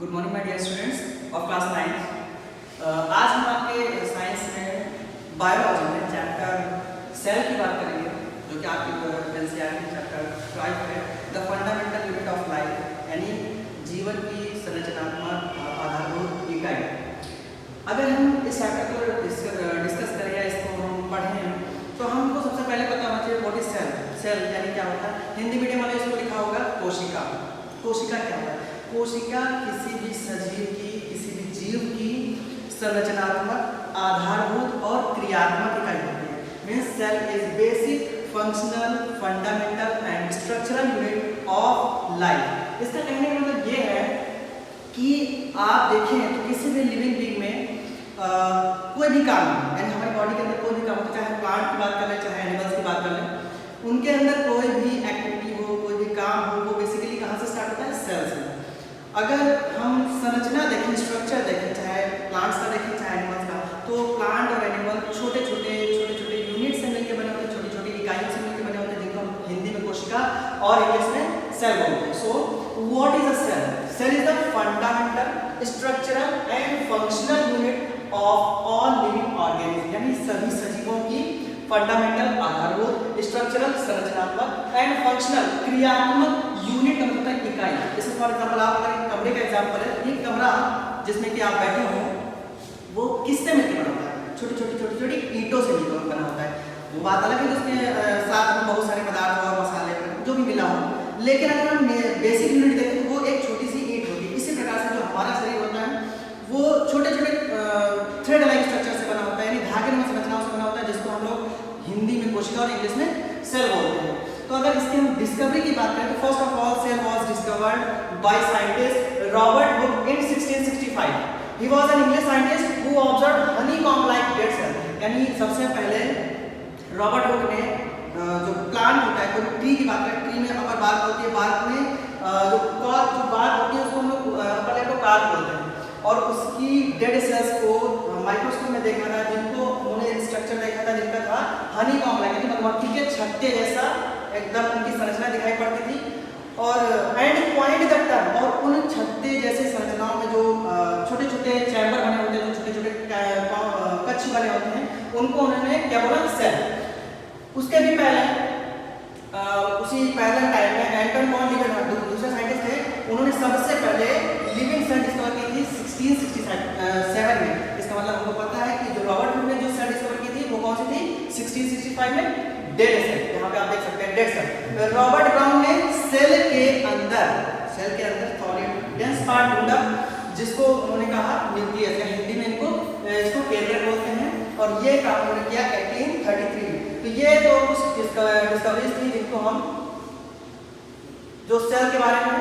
Good morning my dear students of class 9। आज हम आपके साइंस में बायोलॉजी में चैप्टर सेल की बात करेंगे, जो कि आपकी एनसीईआरटी चैप्टर 5 है, the fundamental unit of life, यानी जीवन की संरचनात्मक आधारभूत इकाई। अगर हम इस चैप्टर को डिस्कस करें या इसको हम पढ़ें तो हमको सबसे पहले पता होना चाहिए व्हाट इज सेल। सेल यानी क्या होता है? हिंदी मीडियम वाले इसको लिखा होगा कोशिका। कोशिका क्या होता है? कोशिका किसी भी सजीव की, किसी भी जीव की संरचनात्मक, आधारभूत और क्रियात्मक इकाई होती है। Means cell is basic, functional, fundamental and structural unit of life. इसका कहने का मतलब ये है कि आप देखें तो किसी भी लिविंग बीइंग में कोई भी काम, यानी हमारी बॉडी के अंदर कोई भी काम होता है, चाहे प्लांट की बात कर लें, चाहे एनिमल्स की बात कर लें, उनके अंदर कोई भी एक्टिविटी हो, कोई भी काम हो, वो बेसिकली कहाँ से स्टार्ट होता है? सेल से। अगर हम संरचना देखें, स्ट्रक्चर देखें, चाहे प्लांट्स का देखें चाहे एनिमल्स का, तो प्लांट और एनिमल छोटे छोटे यूनिट से मिलकर बने होते हैं, छोटी छोटी इकाइयों से मिलकर बने होते हैं, जिनको हम हिंदी में कोशिका और इंग्लिश में सेल बोलते हैं। So what is a cell? Cell is the fundamental, structural and functional unit of all living organism, यानी सभी सजीवों की फंडामेंटल, आधारभूत, स्ट्रक्चरल संरचनात्मक एंड फंक्शनल क्रियात्मक यूनिट का मतलब इकाई। जैसे फॉर एग्जांपल आप अगर एक कमरे का एग्जांपल है, ये कमरा जिसमें कि आप बैठे हो वो किससे मिलकर बना होता है? छोटी छोटी ईंटों से मिलकर बना होता है। वो बात अलग है कि उसमें साथ में बहुत सारे पदार्थ और मसाले जो भी मिला हो, लेकिन अगर हम बेसिक यूनिट देखें तो वो एक छोटी सी ईंट होती है। इसी प्रकार से जो हमारा शरीर होता है वो छोटे छोटे थ्रेड लाइक स्ट्रक्चर से बना होता है, यानी धागे संरचनाओं से बना होता है, जिसको हम लोग हिंदी में कोशिका और इंग्लिश में सेल बोलते हैं। तो अगर इसकी हम डिस्कवरी की बात करें तो first of all cell was discovered by scientist Robert Hooke in 1665। He was an English scientist who observed honeycomb like dead cell, यानी सबसे पहले रॉबर्ट हुक ने जो प्लांट होता है, कोई ट्री की बात करें, ट्री में अपर बार्क होती है, बार्क में जो बार्क होती है उसको हम लोग अपर लेयर को कार्प बोलते हैं, और उसकी डेड सेल्स को माइक्रोस्कोप में देखा था, जिनको उन्होंने स्ट्रक्चर देखा था जिनका था हनीकॉम्ब लाइक, यानी मधुमक्खी के छत्ते जैसा एकदम उनकी संरचना दिखाई पड़ती थी। और एंड पॉइंट द टर्म, और उन छत्ते जैसे संरचनाओं में जो छोटे छोटे चैम्बर बने होते हैं, जो छोटे छोटे कक्ष बने होते हैं, उनको उन्होंने क्या बोला? सेल। उसके भी पहले उसी पहले टाइम में एंटन वॉन लीवेनहॉर्स्ट दूसरे साइंटिस्ट थे, उन्होंने सबसे पहले लिविंग सेल डिस्कवर की थी 1667 में। इसका मतलब हमको पता है कि जो रॉबर्ट हुक ने जो सेल डिस्कवर की थी वो कौन सी थी? 1665 में डेड सेल। यहाँ पे आप देख सकते हैं डेड सेल। रॉबर्ट ब्राउन ने सेल के अंदर सॉलिड डेंस पार्ट ढूंढा, जिसको उन्होंने कहा न्यूक्लियस, या हिंदी में इसको केंद्रक बोलते हैं, और ये काम उन्होंने किया 1833 में। तो ये तो कुछ डिस्कवरीज थी जिनको हम जो सेल के बारे में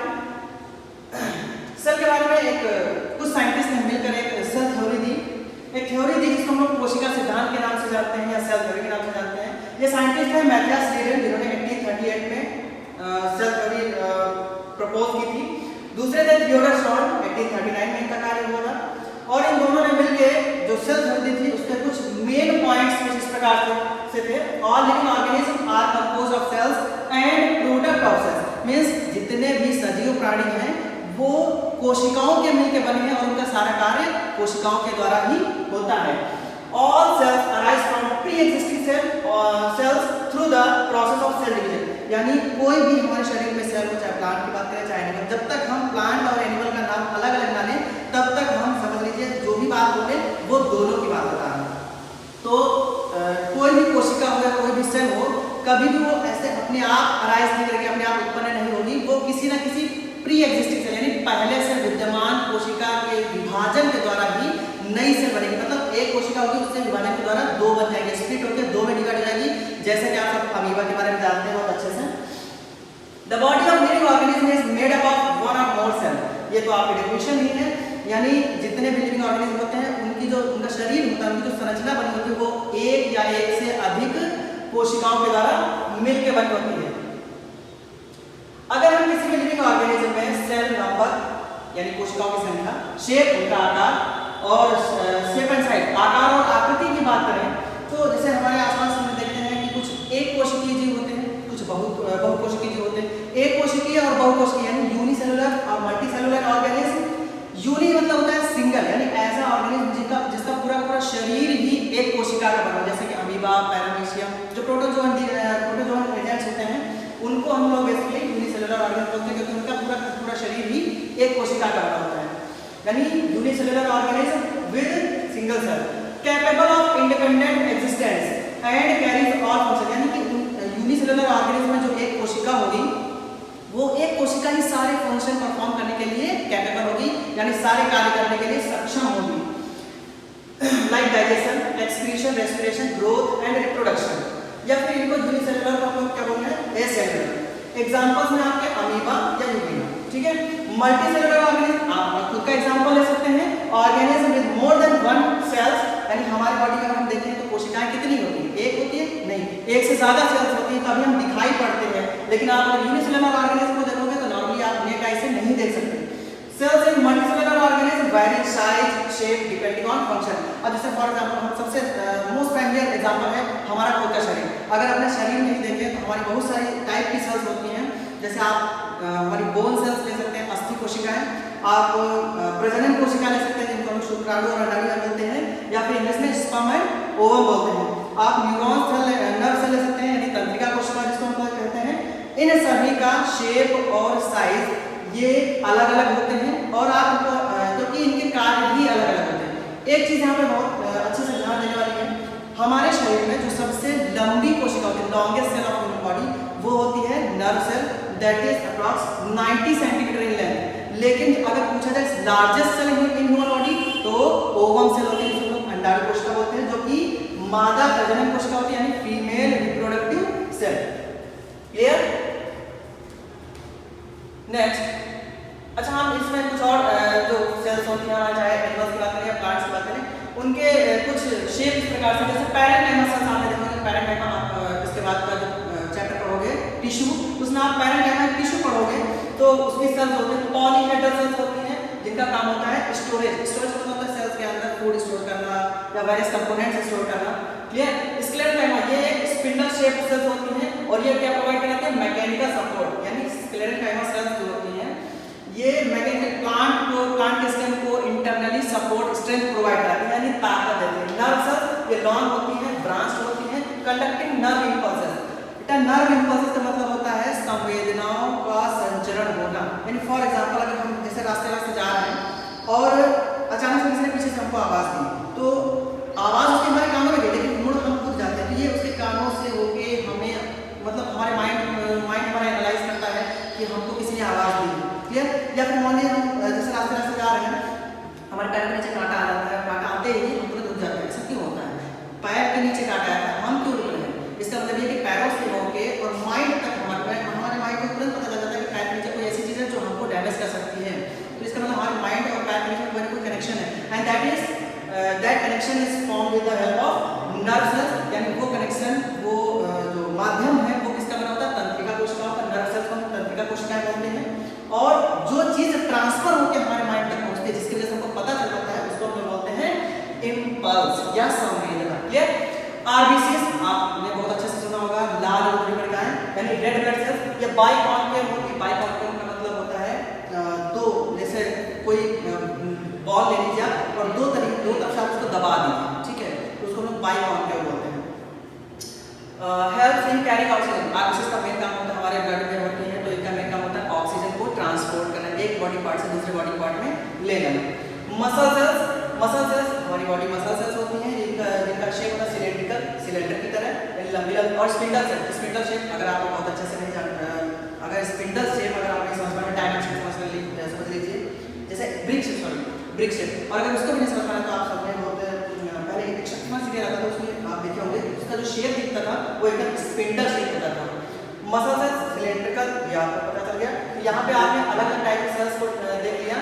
एक कुछ साइंटिस्ट ने मिलकर एक सेल थ्योरी दी, जिसको हम लोग कोशिका सिद्धांत के नाम से जानते हैं या सेल थ्योरी के नाम से जानते हैं। ये साइंटिस्ट है मैथियास लीडेन, जिन्होंने 1838 में सेल थ्योरी प्रपोज की थी। दूसरे थे थियोडर शॉन, 1839 में इनका कार्य हुआ था, और इन दोनों ने मिलकर जो सेल थ्योरी थी उसके कुछ मेन पॉइंट्स कुछ इस प्रकार से थे। All living organism are composed of cells and product of cells, means जितने भी सजीव प्राणी हैं वो कोशिकाओं के मिलकर बने हैं, और उनका सारा कार्य कोशिकाओं के द्वारा ही होता है। All cells arise from pre-existing cells through the process of cell division, यानी कोई भी हमारे शरीर में सेल हो, चाहे प्लांट की बात करें चाहे एनिमल, जब तक हम प्लांट और एनिमल का नाम अलग अलग ना लें तब तक हम समझ लीजिए जो भी बात बोले वो दोनों की बात बता रहे हैं। तो कोई भी कोशिका हो या कोई भी सेल हो, कभी भी वो ऐसे अपने आप अराइज नहीं करेगी, अपने आप उत्पन्न नहीं होगी, वो किसी न किसी प्री एग्जिस्टिंग सेल, यानी पहले से विद्यमान कोशिका के विभाजन के द्वारा ही नई सेल बनेगी। मतलब एक कोशिका होगी, उससे विभाजन के द्वारा दो बन जाएंगे, स्प्लिट होकर दो में डिवाइड हो जाएगी, जैसे कि आप सब अमीबा के बारे में जानते हैं बहुत अच्छे से। The body of living organism is made up of one और मोर सेल, ये तो आपकी डेफिनेशन ही है, यानी जितने भी लिविंग ऑर्गेनिज्म होते हैं उनका शरीर होता है, उनकी जो संरचना बनी होती है वो एक या एक से अधिक कोशिकाओं के द्वारा मिलकर बनी होती है। अगर हम किसी भी लिविंग ऑर्गेनिज्म में सेल नंबर, यानी कोशिकाओं की संख्या, शेप, उनका आकार, और शेप एंड साइज, आकार और आकृति की बात करें तो जैसे हमारे आसपास हम देखते हैं कि कुछ एक कोशिकीय जीव होते हैं, कुछ बहुकोशिकीय जीव होते हैं। एक कोशिकीय और बहुकोशिकीय यानी यूनिसेलुलर और मल्टीसेलुलर ऑर्गेनिज्म उनको हम लोग बेसिकली यूनिसेलुलर ऑर्गेनिज्म बोलते हैं, क्योंकि उनका पूरा शरीर ही एक कोशिका का बना होता है। यानी unicellular organism with single cell capable of independent existence and carries all function. यानी कि यूनिसेलुलर ऑर्गेनिज्म में जो एक कोशिका होगी वो एक कोशिका ही सारे फंक्शन परफॉर्म करने के लिए कैपेबल होगी, यानी सारे कार्य करने के लिए सक्षम होगी, like digestion, excretion, respiration, growth and reproduction. या फिर इनको यूनिसेलुलर को हम लोग क्या बोलते हैं, एसेलुलर। एग्जांपल्स में आपके अमीबा या यूरिना, ठीक है। मल्टीसेलुलर ऑर्गेनिज्म आप खुद का एग्जांपल ले सकते हैं, organism with more than one cells. यानी हमारे बॉडी में हम देखें तो कोशिकाएं कितनी होती है, एक होती है नहीं, एक से ज्यादा सेल्स होती है, तभी हम दिखाई पड़ते हैं। लेकिन आप अगर यूनिसेलुलर ऑर्गेनिज्म को देखोगे तो नॉर्मली आप नेक आई से नहीं देख सकते। Cells in multicellular organism vary size shape depending on function. अब जैसे फॉर एग्जांपल हम सबसे मोस्ट फैमिलियर एग्जांपल है हमारा खुद का शरीर। अगर अपने शरीर में ही देखें तो हमारी बहुत सारी टाइप की सेल्स होती हैं। जैसे आप हमारी बोन सेल्स ले सकते हैं, अस्थि कोशिकाएं, आप प्रजनन कोशिका ले सकते हैं जिनको हम शुक्राणु और अंडाणु बोलते हैं, या फिर इंग्लिश में स्पर्म एंड ओवम बोलते हैं। आप न्यूरॉन सेल, नर्व सेल ले सकते हैं, यानी तंत्रिका कोशिका जिसको हम कहते हैं। इन सभी का शेप और साइज ये अलग अलग होते हैं, और आप क्योंकि इनके कार्य भी अलग अलग होते हैं। एक चीज यहाँ पे बहुत अच्छे से ध्यान देने वाली है, हमारे शरीर में जो सबसे लंबी कोशिका होती है, longest cell of human body, वो होती है nerve cell, that is approx 90 centimetre in length. लेकिन अगर पूछा जाए largest cell in human body तो ओवम सेल होती है, जिसको हम अंडाणु कोशिका बोलते हैं, जो कि मादा प्रजनन कोशिका होती है, यानी female reproductive cell. Clear? Next, अच्छा हम इसमें कुछ और जो सेल्स होती हैं, चाहे एनिमल्स की बात करें या प्लांट्स की बात करें, उनके कुछ शेप इस प्रकार से, जैसे पैरेंकाइमा सेल्स आपने देखा, पैरेंकाइमा आप इसके बाद का जो चैप्टर पढ़ोगे टिश्यू, उसमें आप पैरेंकाइमा टिश्यू पढ़ोगे तो उसकी सेल्स होती हैं पॉलीहेड्रल सेल्स होती हैं, जिनका काम होता है स्टोरेज। स्टोरेज मतलब होता है सेल्स के अंदर फूड स्टोर करना या वेरियस कंपोनेंट्स स्टोर करना। क्लियर? स्क्लेरेंकाइमा ये एक स्पिंडल शेप सेल्स होती हैं, और ये क्या प्रोवाइड कराती है, मैकेनिकल सपोर्ट। यानी स्क्लेरेंकाइमा सेल्स जो होती हैं ये मैकेनिकल प्लांट के स्टेम को इंटरनली सपोर्ट स्ट्रेंथ प्रोवाइड कराती है, यानी ताकत देती है। नर्व सेल्स ये लॉन्ग होती हैं, ब्रांच होती हैं, कंडक्टिंग नर्व इंपल्सेस। बेटा नर्व इंपल्सेस का मतलब होता है संवेदनाओं का संचरण होना। यानी फॉर एग्जांपल अगर हम जैसे रास्ते जा रहे हैं और अचानक से किसी ने पीछे से हमको आवाज दी, तो आवाज उसके हमारे कानों में गई, लेकिन मुड़ हम खुद जाते हैं, तो ये उसके कानों से होके हमें मतलब हमारे माइंड हमारा एनालाइज करता है कि हमको किसी ने आवाज दी। क्लियर? या फिर मान लीजिए हम जैसे रास्ते जा रहे हैं, हमारे पैर के नीचे कांटा आ जाता है, कांटा आते ही हम तुरंत रुक जाते हैं। ऐसा क्यों होता है? पैर के नीचे कांटा आया है, हम क्यों रुक रहे हैं? इसका मतलब ये कि पैरों से होके और माइंड तक हमारे माइंड को तुरंत पता चल जाता है कि पैर के नीचे कोई ऐसी चीज है जो हमको डैमेज कर सकती है। तो इसका मतलब हमारे माइंड और पैर के नीचे कोई कनेक्शन है, and that connection is form with the help of nerve cells. यानी वो कनेक्शन, वो जो माध्यम है वो किसका बना होता है, तंत्रिका कोशिकाओं का। नर्व सेल्स को हम तंत्रिका कोशिकाएं बोलते हैं, और जो चीज ट्रांसफर होकर हमारे माइंड तक पहुंचती है, जिसकी वजह से हमको पता चल जाता है, उसको हम बोलते हैं इंपल्स या संवेदना। क्लियर? आरबीसीएस आपने बहुत अच्छे से सुना होगा, लाल रक्तकणिकाएं यानी रेड ब्लड सेल्स। ये बाइकॉन्केव होती है। बाइकॉन्केव का मतलब होता है दो, जैसे कोई बॉल ले लीजिए और दो तरफ से आप उसको दबा दीजिए, ठीक है, तो उसको हम लोग बाइकॉन्केव बोलते हैं। Help in carrying oxygen. RBCs का मेन काम होता है, हमारे ब्लड में होती है तो इनका मेन काम होता है ऑक्सीजन को ट्रांसपोर्ट करना, एक बॉडी पार्ट से दूसरे बॉडी पार्ट में ले जाना। मसल सेल्स हमारी बॉडी मसल सेल्स होती हैं, जिनका शेप होता है सिलेंडर की तरह लंबी। और स्पिंडल शेप अगर आप बहुत अच्छे से नहीं जानते, अगर स्पिंडल शेप अगर आप नहीं समझ पाए, डायमेंशन समझ लीजिए, जैसे ब्रिक शेप। और अगर उसको भी नहीं समझ पाए तो आप समझे बहुत पहले एक शक्तिमान सीरियल आता था, उसमें आप देखे होंगे उसका जो शेप दिखता था वो एकदम स्पिंडल शेप होता था। मसल सेल्स सिलेंड्रिकल, ये आपको पता चल गया। यहाँ पे आपने अलग अलग टाइप के सेल्स को देख लिया।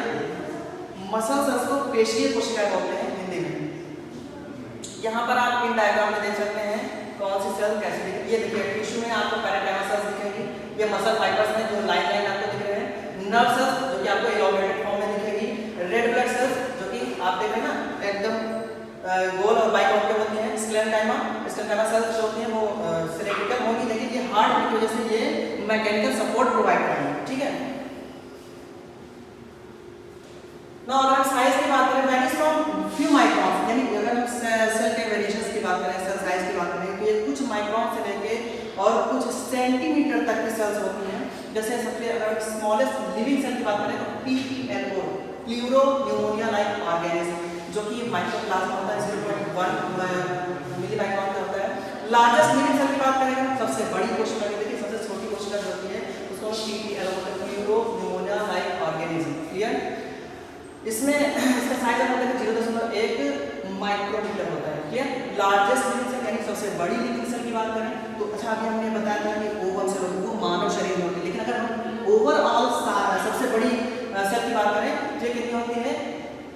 मसल सेल्स को पेशीय कोशिकाएं बोलते हैं हिंदी में। यहाँ पर आप इन डायग्राम में देख सकते हैं कौन सी सेल कैसे दिखेगी। ये देखिए टिश्यू में आपको पैरेंकाइमा सेल्स दिखेगी, ये मसल फाइबर्स में जो लाइन आपको दिख रहे हैं। नर्व सेल्स जो कि आपको एलोंगेटेड फॉर्म में दिखेगी। रेड ब्लड सेल्स जो कि आप देख रहे हैं ना एकदम गोल और बाइकॉन्केव होती हैं। स्क्लेरेंकाइमा सेल्स जो होती हैं वो सिलेंड्रिकल होगी, लेकिन ये हार्ड की वजह से ये मैकेनिकल सपोर्ट प्रोवाइड करेंगे, ठीक है। नाउ अगर हम साइज की बात करें, वैरीज फ्रॉम फ्यू माइक्रॉन, यानी अगर हम सेल के वेरिएशंस की बात करें, सेल साइज की बात करें, तो ये कुछ माइक्रॉन से लेके और कुछ सेंटीमीटर तक की सेल्स होती हैं। जैसे सबसे अगर स्मॉलेस्ट लिविंग सेल की बात करें तो PENO, pleuro pneumonia like organism, जो कि माइक्रोप्लाज्मा होता है, 0.1 मिली माइक्रॉन का होता है। लार्जेस्ट लिविंग सेल की बात करें, सबसे बड़ी कोशिका की, देखिए सबसे छोटी कोशिका जो होती है उसको PENO होता है, pleuro pneumonia like organism. Clear? इसमें इसका साइज होता है 0.1 माइक्रोमीटर होता है। क्लियर? लार्जेस्ट लिविंग सेल यानी सबसे बड़ी लिविंग सेल की बात करें तो अच्छा अभी हमने बताया था कि ओवम सेल होती है, वो मानव शरीर में होती है, लेकिन अगर हम ओवरऑल सबसे बड़ी सेल की बात करें ये कितनी होती है?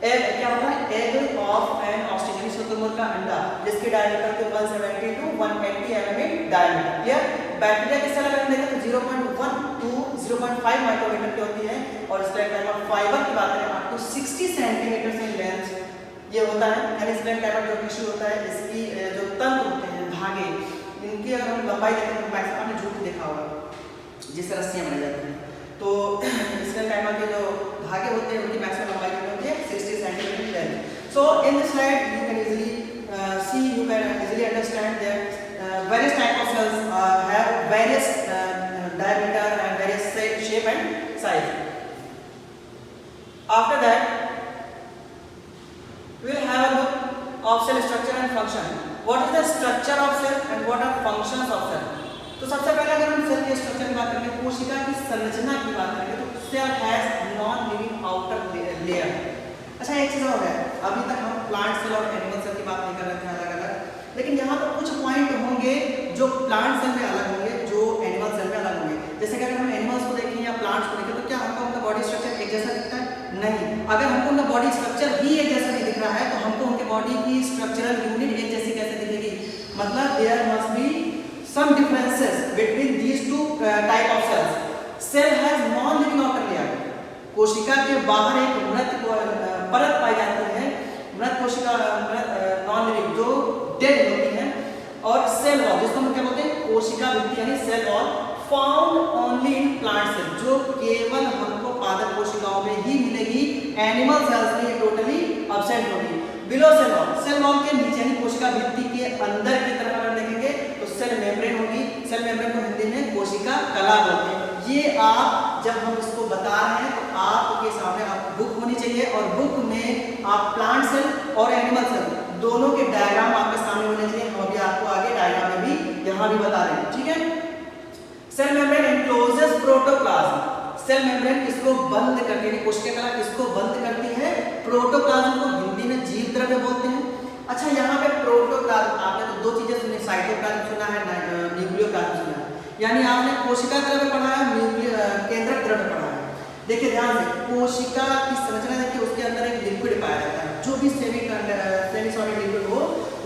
एग, क्या होता है? एग ऑफ एन ऑस्ट्रिच यानी शुतुरमुर्ग का अंडा, जिसके डायमीटर के 170 to 180 mm diameter. Clear? Bacteria की सेल अगर देखें तो 0.1 टू 0.5 माइक्रोमीटर की होती है, और स्ट्रैंड टाइप ऑफ फाइबर की बात करें up to 60 centimetre in length ये होता है। यानी स्ट्रैंड टाइप ऑफ जो टिश्यू होता है, इसकी जो तंतु होते हैं, धागे, इनकी अगर हम लंबाई देखें तो मैक्सिमम आपने झूठ देखा होगा जिससे रस्सियां बनाई जाती हैं, तो स्ट्रैंड टाइप ऑफ के जो धागे होते हैं उनकी मैक्सिमम लंबाई कितनी होती है? 60 centimetre length. So in this slide you can easily understand that various type of cells have various diameter and various shape and size. After that, we will have a look of cell structure and function. What is the structure of cell and what are functions of cell? तो सबसे पहले अगर हम cell के structure की बात करेंगे, कोशिका की संरचना की बात करेंगे तो cell has non living outer layer. अच्छा एक चीज और है, अभी तक हम प्लांट सेल और एनिमल सेल की बात नहीं कर रहे थे अलग अलग, लेकिन यहाँ पर कुछ पॉइंट होंगे जो प्लांट सेल में अलग होंगे, जो एनिमल सेल में अलग होंगे। जैसे कि अगर हम एनिमल्स को देखें या प्लांट्स को देखें तो क्या हमको उनका बॉडी स्ट्रक्चर एक जैसा दिखता है? नहीं। अगर हमको उनका बॉडी स्ट्रक्चर ही एक जैसा नहीं दिख रहा है तो हमको उनके बॉडी की स्ट्रक्चरल यूनिट एक जैसी कैसे दिखेगी? मतलब there must be some differences between these two type of cells. Cell has non-living outer layer. कोशिका के बाहर एक मृत परत पाई जाती है, मृत कोशिका नॉन लिविंग जो डेड होती है, और सेल वॉल जिसको हम क्या बोलते हैं? कोशिका भित्ति यानी cell wall, found only in plant cell, जो केवल हमको पादप कोशिकाओं में ही मिलेगी, एनिमल सेल्स में ये टोटली एब्सेंट होगी। बिलो सेल वॉल के नीचे यानी कोशिका भित्ति के अंदर की तरफ अगर देखेंगे तो सेल मेम्ब्रेन होगी। सेल मेम्ब्रेन को हिंदी में कोशिका कला बोलते हैं। ये आप जब हम इसको बता रहे हैं तो आपके सामने आप बुक होनी चाहिए, और बुक में आप प्लांट सेल और एनिमल सेल दोनों के डायग्राम आपके सामने होने चाहिए। हम अभी आपको आगे डायग्राम में भी यहाँ भी बता रहे हैं, ठीक है? Cell membrane encloses protoplasm. Cell membrane किसको बंद करती है? कोशिका कला किसको बंद करती है? प्रोटोप्लाज्म को हिंदी में जीव द्रव्य बोलते हैं। अच्छा यहाँ पे प्रोटोप्लाज्म आपने तो दो चीजें सुनी, साइटोप्लाज्म सुना है, न्यूक्लियोप्लाज्म सुना है, यानी आपने कोशिका द्रव्य पढ़ा है, केंद्रक द्रव्य पढ़ा है। देखिए ध्यान से, कोशिका की संरचना देखिए, उसके अंदर एक लिक्विड पाया जाता है, जो भी सेमी सॉलिड लिक्विड हो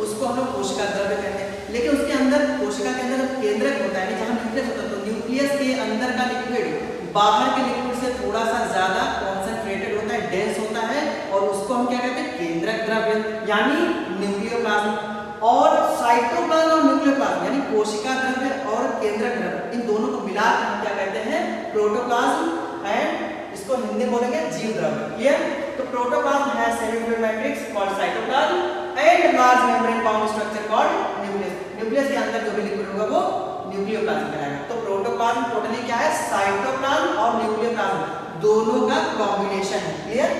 उसको हम लोग कोशिका द्रव्य कहते हैं। लेकिन उसके अंदर कोशिका के अंदर केंद्रक होता है, जहाँ न्यूक्लियस होता है, तो न्यूक्लियस के अंदर का लिक्विड बाहर के लिक्विड से थोड़ा सा ज्यादा कॉन्सेंट्रेटेड होता है, डेंस होता है, और उसको हम क्या कहते हैं? केंद्रक द्रव्य यानी न्यूक्लियोप्लाज्म। और साइटोप्लाज्म और न्यूक्लियोप्लाज्म यानी कोशिका द्रव्य और केंद्रक द्रव्य, इन दोनों को मिलाकर हम क्या कहते हैं? प्रोटोप्लाज्म, एंड इसको हिंदी में बोलेंगे जीव द्रव्य। क्लियर? तो protoplasm has semi-fluid matrix called cytoplasm and large membrane bound structure called nucleus. Nucleus के अंदर जो भी लिक्विड होगा वो न्यूक्लियोप्लाज्म कहलाएगा। तो प्रोटोप्लाज्म टोटली क्या है? साइटोप्लाज्म और न्यूक्लियोप्लाज्म दोनों का कॉम्बिनेशन है। क्लियर?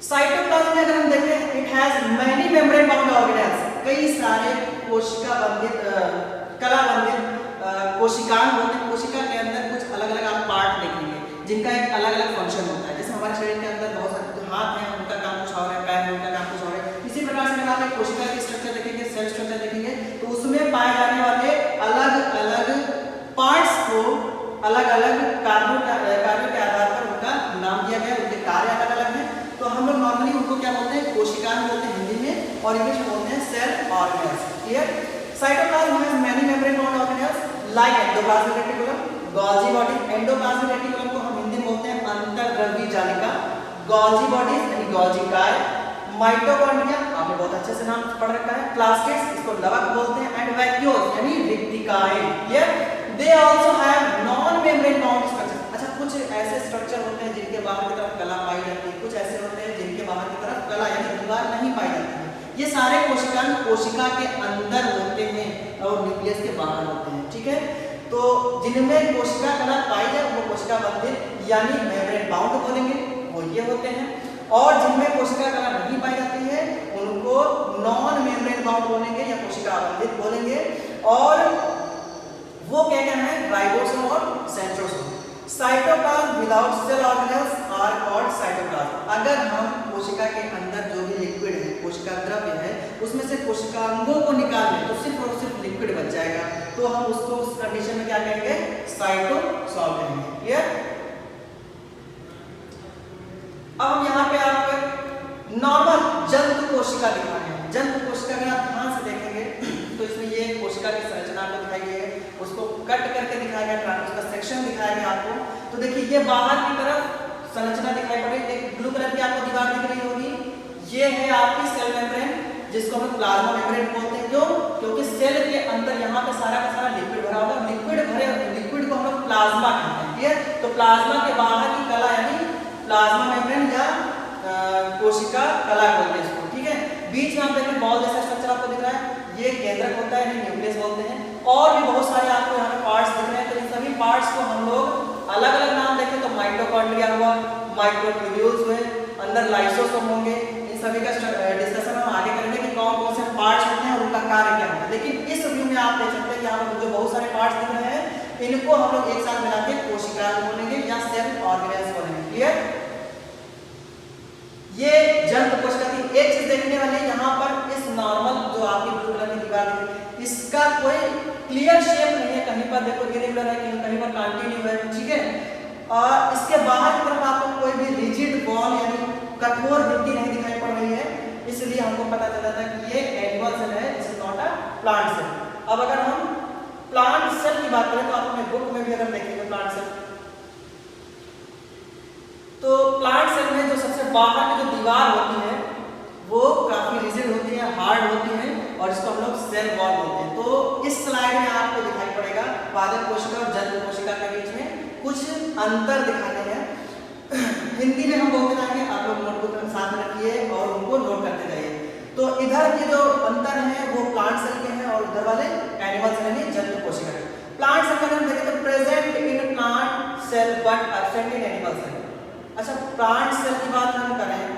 साइटोप्लाज्म में अगर हम देखें, it has many membrane bound organelles, कई सारे कोशिका बंधित कला बंधित कोशिकाएं होते हैं। कोशिका के अंदर कुछ अलग अलग आप पार्ट देखेंगे जिनका एक अलग अलग फंक्शन होता है। जैसे हमारे शरीर के अंदर बहुत सारे हाथ हैं, उनका काम कुछ और है, पैर है, उनका काम कुछ और है। इसी प्रकार से अगर आप एक कोशिका की स्ट्रक्चर देखेंगे, सेल स्ट्रक्चर देखेंगे, तो उसमें पाए जाने वाले अलग अलग पार्ट्स को अलग अलग कार्यों के आधार पर उनका नाम दिया गया, उनके कार्य अलग अलग हैं। तो हम लोग नॉर्मली उनको क्या बोलते हैं? कोशिकाएं बोलते हैं हिंदी में, और इंग्लिश में बोलते हैं cell organelles. Clear? Cytoplasm has many membrane bound organelles like endoplasmic reticulum, Golgi body. Endoplasmic reticulum को हम हिंदी में बोलते हैं अंतर्द्रव्यी जालिका, गोल्जी बॉडीज यानी गोल्जी काय, माइटोकॉन्ड्रिया आपने बहुत अच्छे से नाम पढ़ रखा है, प्लास्टिड्स इसको लवक बोलते हैं, एंड वैक्यूल्स यानी रिक्तिकाएं। Clear? They also have non membrane bound structure. अच्छा कुछ ऐसे स्ट्रक्चर होते हैं जिनके बाहर की तरफ कला पाई जाती है, कुछ ऐसे होते हैं जिनके बाहर की तरफ कला यानी दीवार नहीं पाई जाती है। ये सारे कोशिकांग कोशिका के अंदर होते हैं और न्यूक्लियस के बाहर होते हैं, ठीक है। तो जिनमें कोशिका कला पाई जाए वो कोशिका बंधित यानी मेम्ब्रेन बाउंड बोलेंगे, वो ये होते हैं। और जिनमें कोशिका कला नहीं पाई जाती है उनको नॉन मेम्ब्रेन बाउंड बोलेंगे या कोशिका बंधित बोलेंगे। और वो क्या क्या है, राइबोसोम और centrosome. Cytoplasm without cell organelles are called cytoplasm. अगर हम कोशिका के अंदर जो भी लिक्विड है, कोशिका द्रव्य है, उसमें से कोशिकांगों को निकाल दें तो सिर्फ और सिर्फ लिक्विड बच जाएगा, तो हम उसको उस कंडीशन में क्या कहेंगे, साइटोसोम कहेंगे। क्लियर। अब हम यहाँ पे आपको नॉर्मल जंतु कोशिका दिखा रहे हैं। जंतु कोशिका अगर आप ध्यान से देखेंगे तो इसमें ये कोशिका की संरचना को दिखाई गई है, उसको कट करके दिखाया गया, उसका सेक्शन दिखाया गया आपको। तो देखिए ये बाहर की तरफ संरचना दिखाई पड़ रही है, एक ब्लू कलर की आपको दीवार दिख रही होगी, ये है आपकी सेल मेम्ब्रेन जिसको हम प्लाज्मा मेम्ब्रेन बोलते हैं। क्यों? क्योंकि सेल के अंदर यहाँ पे सारा का सारा लिक्विड भरा होगा, लिक्विड को हम लोग प्लाज्मा कहते हैं। क्लियर। तो प्लाज्मा के बाहर की कला यानी प्लाज्मा मेम्ब्रेन या कोशिका कला बोलते हैं इसको, ठीक है। बीच में आप देखें बॉल जैसा स्ट्रक्चर आपको दिख रहा है, ये केंद्रक होता है, न्यूक्लियस बोलते हैं। और भी बहुत सारे आपको यहाँ पे पार्ट्स दिख रहे हैं, तो इन सभी पार्ट्स को हम लोग अलग अलग नाम देखें तो माइटोकॉन्ड्रिया हुआ, माइक्रोट्यूब्यूल्स हुए, अंदर लाइसोसोम होंगे। इन सभी का डिस्कशन हम आगे करेंगे कि कौन कौन से पार्ट्स होते हैं और उनका कार्य क्या होता है। लेकिन इस व्यू में आप देख सकते हैं यहाँ पर जो बहुत सारे पार्ट्स दिख रहे हैं, इनको हम लोग एक साथ मिला के कोशिका बोलेंगे या सेल ऑर्गेनेल्स बोलेंगे। क्लियर। ये जंतु कोशिका की एक चीज देखने वाली है, यहाँ पर इस नॉर्मल जो आपकी ब्लू कलर की दीवार है इसका कोई क्लियर शेप नहीं है, कहीं पर देखो इरेगुलर है, कहीं पर कंटिन्यू है, ठीक है। और इसके बाहर की तरफ आपको कोई भी रिजिड वॉल यानी कठोर वृत्ति नहीं दिखाई पड़ रही है, इसलिए हमको पता चला था कि ये एनिमल सेल है, this is not a plant cell. अब अगर हम प्लांट सेल की बात करें तो आप अपने बुक में भी अगर देखेंगे प्लांट सेल, तो प्लांट सेल में जो सबसे बाहर की जो दीवार होती है वो काफी रिजिड होती है, हार्ड होती है, और इसको हम लोग सेल वॉल बोलते हैं। तो इस स्लाइड में आपको दिखाई पड़ेगा पादप कोशिका और जंतु कोशिका के बीच में कुछ अंतर दिखाने हैं। हिंदी में हम बोलते जाएंगे, आप लोग नोटबुक में साथ रखिए और उनको नोट करते जाइए। तो इधर के जो अंतर है वो प्लांट सेल के हैं और उधर वाले एनिमल सेल यानी जंतु कोशिका के। प्लांट सेल का हम देखें तो present in plant cell but absent in animal cell. अच्छा, प्लांट सेल की बात हम करें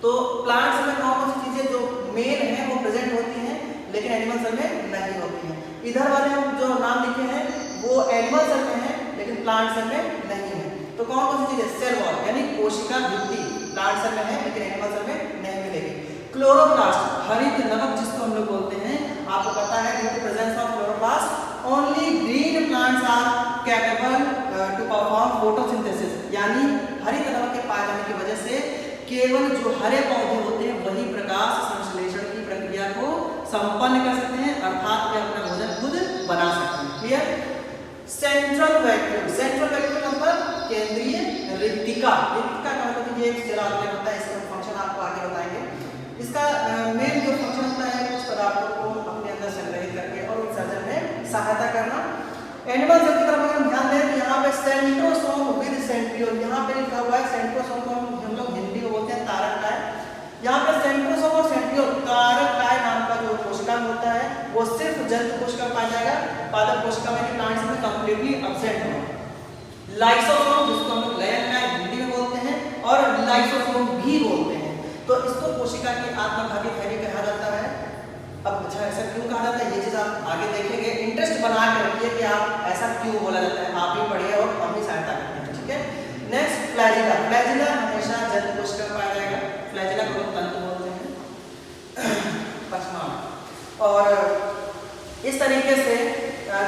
तो प्लांट सेल में कौन कौन सी चीजें जो मेन है वो प्रेजेंट होती हैं लेकिन एनिमल सेल में नहीं होती हैं। इधर वाले हम जो नाम लिखे हैं वो एनिमल सेल में है लेकिन प्लांट सेल में नहीं है। तो कौन कौन सी चीजें, सेल वॉल यानी कोशिका भित्ति प्लांट सेल में है लेकिन एनिमल सेल में नहीं मिलेगी। क्लोरोप्लास्ट हरित नमक जिसको हम लोग बोलते हैं, आपको पता है due to presence of chloroplast only green plants are capable to perform photosynthesis, यानी हरित नमक के पाए जाने की वजह से केवल जो हरे पौधे होते हैं वही प्रकाश संश्लेषण की प्रक्रिया को संपन्न कर सकते हैं, अर्थात वे अपना भोजन खुद बना सकते हैं। Clear. Central vacuum, central vacuum का मतलब केंद्रीय रिक्तिका। रिक्तिका का मतलब ये एक सेल ऑर्गेनेल होता है, इसका फंक्शन आपको आगे बताएंगे। इसका मेन जो फंक्शन होता है कुछ पदार्थों को अपने अंदर संग्रहित करके और उत्सर्जन में सहायता करना। एनिमल सेल की तरफ अगर हम ध्यान दें तो यहाँ पे सेंट्रोसोम विद सेंट्रियोल, यहाँ पे लिखा हुआ है सेंट्रोसोम को हम लोग हिंदी में बोलते हैं तारक काय। यहाँ पे सेंट्रोसोम और सेंट्रियोल तारक काय नाम का जो कोशिकांग होता है वो सिर्फ जंतु कोशिका में पाया जाएगा, पादप कोशिका में प्लांट्स में कंप्लीटली एब्सेंट है। लाइसोसोम जिसको हम लोग लयन काय हिंदी में बोलते हैं और लाइसोसोम भी बोलते हैं, तो इसको कोशिका की आत्मघाती थैली कहा जाता है। अब अच्छा ऐसा क्यों कहा जाता है ये चीज आप आगे देखेंगे, इंटरेस्ट बना के रखिए कि आप ऐसा क्यों बोला जाता है, आप भी पढ़िए और हम भी सहायता करते हैं, ठीक है। नेक्स्ट फ्लैजिला, फ्लैजिला हमेशा जंतु कोशिका में पाया जाएगा, फ्लैजिला को लोग तंतु बोलते हैं पचमान। और इस तरीके से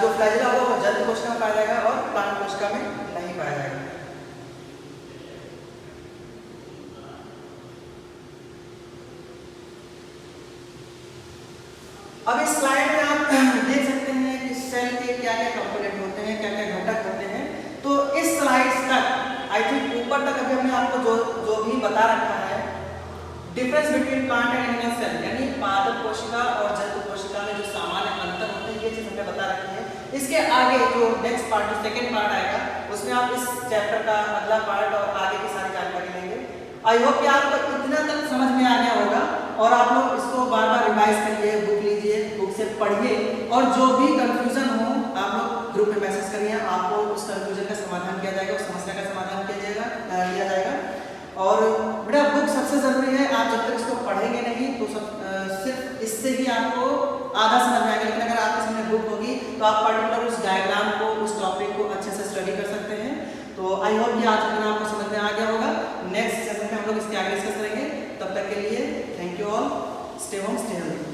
जो फ्लैजिला होगा वो जंतु कोशिका में पाया जाएगा और प्लांट कोशिका में नहीं पाया जाएगा। अब इस स्लाइड में आप देख सकते हैं कि सेल के क्या क्या कंपोनेंट होते हैं, क्या क्या घटक होते हैं। तो इस स्लाइड्स तक आई थिंक ऊपर तक अभी हमने आपको जो भी बता रखा है difference between plant and animal cell, यानी पादप कोशिका और जंतु कोशिका में जो सामान्य अंतर होते हैं ये चीज हमने बता रखी है। इसके आगे जो नेक्स्ट पार्ट जो सेकंड पार्ट आएगा उसमें आप इस चैप्टर का अगला पार्ट और आगे की सारी जानकारी लेंगे। आई होप कि आपको इतना तक समझ में आ गया होगा और आप लोग इसको बार बार रिवाइज करिए, बुक लीजिए, बुक से पढ़िए और जो भी कंफ्यूजन हो आप लोग ग्रुप में मैसेज करिए, आपको उस कंफ्यूजन का समाधान किया जाएगा, उस समस्या का समाधान किया जाएगा। और बेटा बुक सबसे जरूरी है, आप जब तक इसको पढ़ेंगे नहीं तो सिर्फ इससे ही आपको आधा समझ में आएगा, लेकिन अगर आपके सामने बुक होगी तो आप पर्टिकुलर उस डायग्राम को, उस टॉपिक को अच्छे से स्टडी कर सकते हैं। तो आई होप कि आज का आपको समझ में आ गया होगा। नेक्स्ट सेशन में हम लोग इसके आगे डिस्कस करेंगे। तब तक के लिए thank you all, stay home stay healthy.